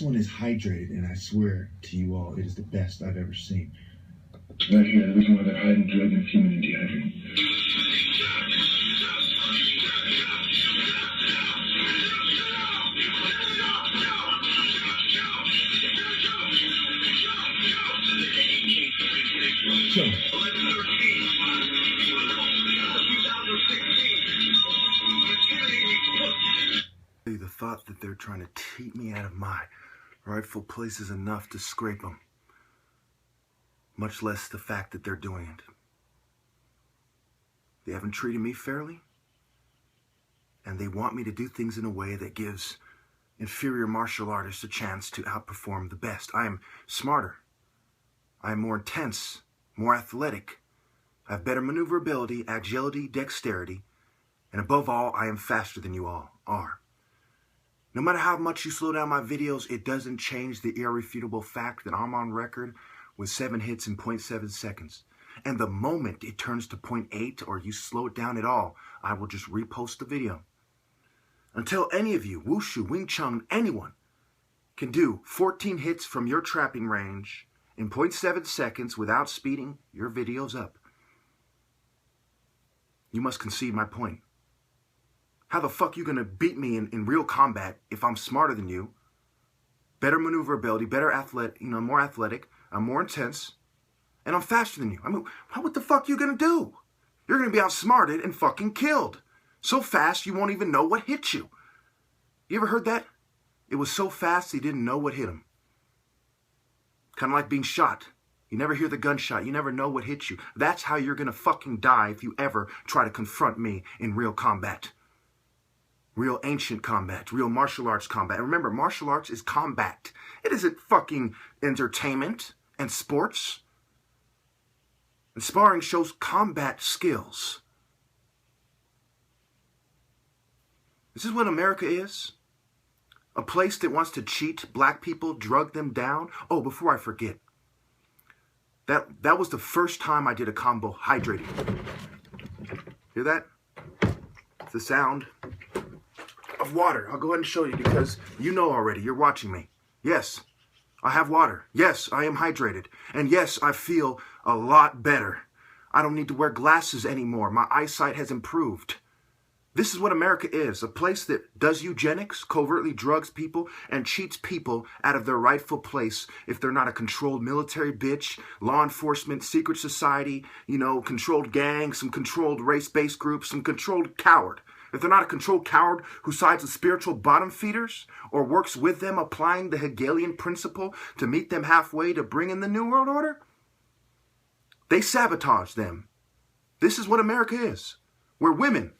one is hydrated, and I swear to you all, it is the best I've ever seen. Right here, the reason why they're hiding drugs and FUMED and dehydrating. The thought that they're trying to cheat me out of my rightful place is enough to scrape them, much less the fact that they're doing it. They haven't treated me fairly, and they want me to do things in a way that gives inferior martial artists a chance to outperform the best. I am smarter. I am more intense, more athletic. I have better maneuverability, agility, dexterity, and above all, I am faster than you all are. No matter how much you slow down my videos, it doesn't change the irrefutable fact that I'm on record with 7 hits in 0.7 seconds. And the moment it turns to 0.8 or you slow it down at all, I will just repost the video. Until any of you, Wushu, Wing Chun, anyone, can do 14 hits from your trapping range in 0.7 seconds without speeding your videos up, you must concede my point. How the fuck you gonna beat me in real combat if I'm smarter than you, better maneuverability, better athletic, more athletic, I'm more intense, and I'm faster than you? I mean, what the fuck you gonna do? You're gonna be outsmarted and fucking killed. So fast you won't even know what hit you. You ever heard that? It was so fast he didn't know what hit him. Kind of like being shot. You never hear the gunshot. You never know what hit you. That's how you're gonna fucking die if you ever try to confront me in real combat. Real ancient combat, real martial arts combat. And remember, martial arts is combat. It isn't fucking entertainment and sports. And sparring shows combat skills. This is what America is. A place that wants to cheat black people, drug them down. Oh, before I forget, that was the first time I did a combo hydrating. Hear that? It's the sound of water. I'll go ahead and show you because you know already. You're watching me. Yes, I have water. Yes, I am hydrated. And yes, I feel a lot better. I don't need to wear glasses anymore. My eyesight has improved. This is what America is, a place that does eugenics, covertly drugs people, and cheats people out of their rightful place if they're not a controlled military bitch, law enforcement, secret society, controlled gangs, some controlled race-based groups, some controlled coward. If they're not a controlled coward who sides with spiritual bottom feeders or works with them applying the Hegelian principle to meet them halfway to bring in the New World Order, they sabotage them. This is what America is, where women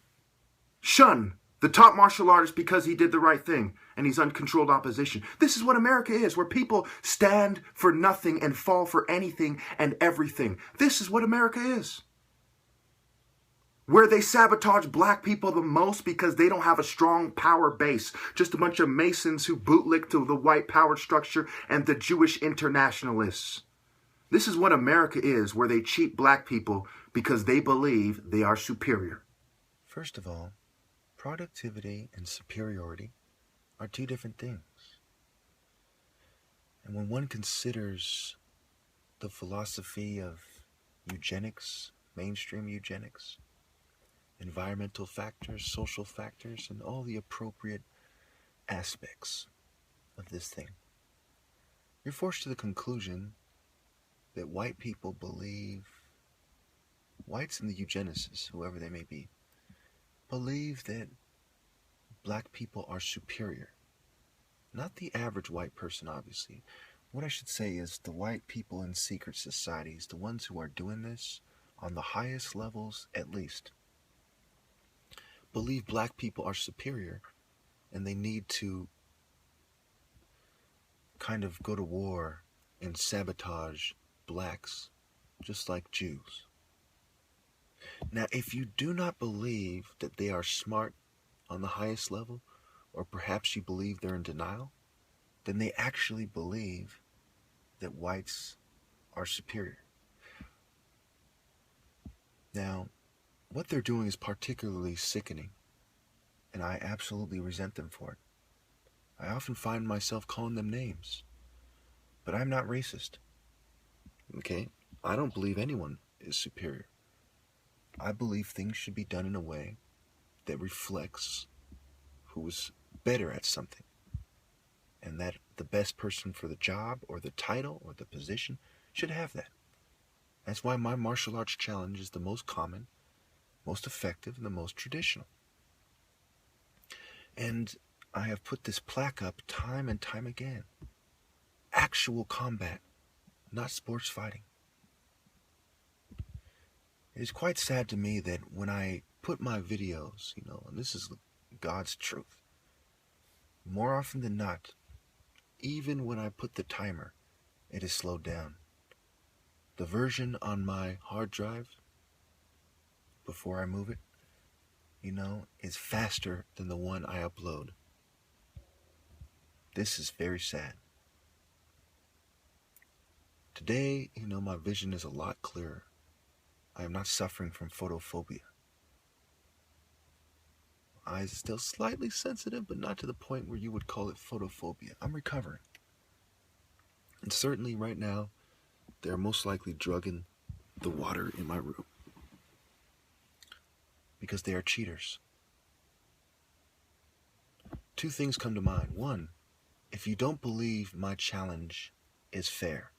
shun the top martial artist because he did the right thing and he's uncontrolled opposition. This is what America is, where people stand for nothing and fall for anything and everything. This is what America is. Where they sabotage black people the most because they don't have a strong power base. Just a bunch of Masons who bootlick to the white power structure and the Jewish internationalists. This is what America is, where they cheat black people because they believe they are superior. First of all, productivity and superiority are two different things. And when one considers the philosophy of eugenics, mainstream eugenics, environmental factors, social factors, and all the appropriate aspects of this thing, you're forced to the conclusion that white people believe, whites and the eugenicists, whoever they may be, believe that black people are superior. Not the average white person, obviously. What I should say is the white people in secret societies, the ones who are doing this on the highest levels at least, believe black people are superior and they need to kind of go to war and sabotage blacks just like Jews. Now, if you do not believe that they are smart on the highest level, or perhaps you believe they're in denial, then they actually believe that whites are superior. Now, what they're doing is particularly sickening, and I absolutely resent them for it. I often find myself calling them names. But I'm not racist. Okay? I don't believe anyone is superior. I believe things should be done in a way that reflects who is better at something. And that the best person for the job or the title or the position should have that. That's why my martial arts challenge is the most common, most effective, and the most traditional. And I have put this plaque up time and time again. Actual combat, not sports fighting. It is quite sad to me that when I put my videos, and this is God's truth, more often than not, even when I put the timer, it is slowed down. The version on my hard drive, before I move it, is faster than the one I upload. This is very sad. Today, my vision is a lot clearer. I am not suffering from photophobia. My eyes are still slightly sensitive, but not to the point where you would call it photophobia. I'm recovering. And certainly right now, they're most likely drugging the water in my room. Because they are cheaters. Two things come to mind. One, if you don't believe my challenge is fair,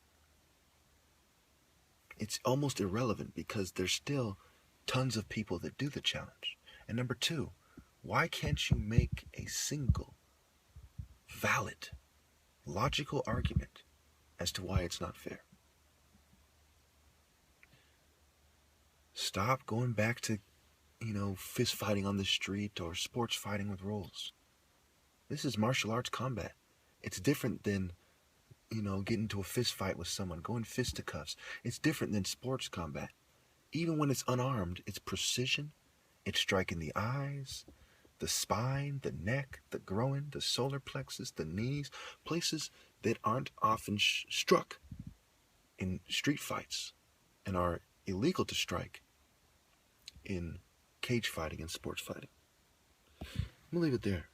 it's almost irrelevant because there's still tons of people that do the challenge. And number two, why can't you make a single, valid, logical argument as to why it's not fair? Stop going back to, fist fighting on the street or sports fighting with rules. This is martial arts combat. It's different than get into a fist fight with someone, go in fisticuffs. It's different than sports combat. Even when it's unarmed, it's precision. It's striking the eyes, the spine, the neck, the groin, the solar plexus, the knees, places that aren't often struck in street fights and are illegal to strike in cage fighting and sports fighting. I'm going to leave it there.